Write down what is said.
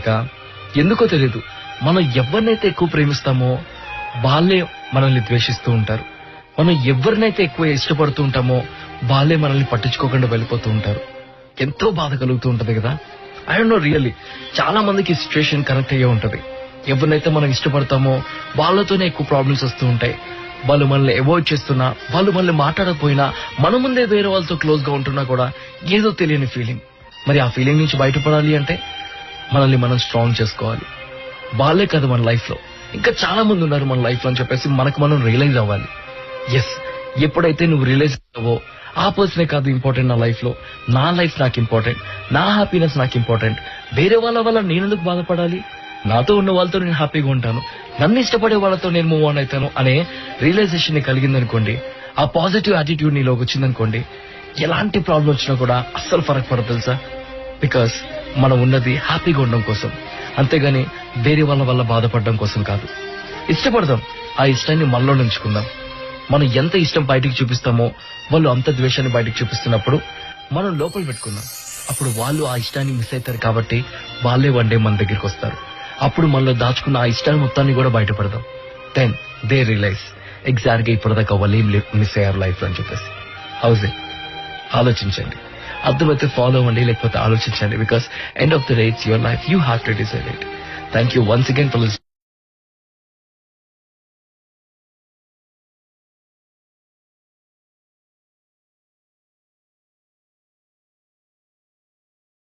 తెలియక ఎందుకో తెలియదు మనం ఎవరినైతే ఎక్కువ ప్రేమిస్తామో వాళ్ళే మనల్ని ద్వేషిస్తూ ఉంటారు. మనం ఎవరినైతే ఎక్కువ ఇష్టపడుతూ ఉంటామో వాళ్ళే మనల్ని పట్టించుకోకుండా వెళ్ళిపోతూ ఉంటారు. ఎంతో బాధ కలుగుతూ ఉంటది కదా. ఐ డోంట్ నో రియల్లీ చాలా మందికి ఈ సిచ్యువేషన్ కనెక్ట్ అయ్యే ఉంటది. ఎవరినైతే మనం ఇష్టపడతామో వాళ్ళతోనే ఎక్కువ ప్రాబ్లమ్స్ వస్తూ ఉంటాయి. వాళ్ళు మనల్ని అవాయిడ్ చేస్తున్నా, వాళ్ళు మనల్ని మాట్లాడకపోయినా, మన ముందే వేరే వాళ్ళతో క్లోజ్ గా ఉంటున్నా కూడా ఏదో తెలియని ఫీలింగ్. మరి ఆ ఫీలింగ్ నుంచి బయటపడాలి అంటే మనల్ని మనం స్ట్రాంగ్ చేసుకోవాలి. వాళ్ళే కదా మన లైఫ్ లో, ఇంకా చాలా మంది ఉన్నారు మన లైఫ్ లో అని చెప్పేసి మనకు మనం రియలైజ్ అవ్వాలి. ఎస్, ఎప్పుడైతే నువ్వు రియలైజ్ అవ్వో ఆ పర్సనే కాదు ఇంపార్టెంట్ నా లైఫ్ లో, నా లైఫ్ నాకు ఇంపార్టెంట్, నా హ్యాపీనెస్ నాకు ఇంపార్టెంట్, వేరే వాళ్ళ వల్ల నేను ఎందుకు బాధపడాలి, నాతో ఉన్న వాళ్ళతో నేను హ్యాపీగా ఉంటాను, నన్ను ఇష్టపడే వాళ్ళతో నేను మూవ్ ఆన్ అవుతాను అనే రియలైజేషన్ ని కలిగిందనుకోండి, ఆ పాజిటివ్ యాటిట్యూడ్ నీలోకి వచ్చిందనుకోండి, ఎలాంటి ప్రాబ్లం వచ్చినా కూడా అస్సలు ఫరక్ పడదు తెలుసా. బికాస్ మనం ఉన్నది హ్యాపీగా ఉండడం కోసం, అంతేగాని వేరే వాళ్ళ వల్ల బాధపడడం కోసం కాదు. ఇష్టపడదాం, ఆ ఇష్టాన్ని మనలో ఉంచుకుందాం. మనం ఎంత ఇష్టం బయటికి చూపిస్తామో వాళ్ళు అంత ద్వేషాన్ని బయటికి చూపిస్తున్నప్పుడు మనం లోపల పెట్టుకుందాం. అప్పుడు వాళ్ళు ఆ ఇష్టాన్ని మిస్ అవుతారు కాబట్టి వాళ్ళే వన్ డే మన దగ్గరికి వస్తారు. అప్పుడు మనలో దాచుకున్న ఆ ఇష్టాన్ని మొత్తాన్ని కూడా బయటపడదాం. దెన్ దే రియలైజ్ ఎగ్జాక్ట్ గా ఇప్పటిదాకా వాళ్ళు ఏం మిస్ అయ్యారు లైఫ్ లో అని చెప్పేసి. House it? ఆలోచించండి. అర్థమైతే ఫాలో అవ్వండి, లేకపోతే ఆలోచించండి. Because end of the day it's your life, you have to decide it. Thank you once again for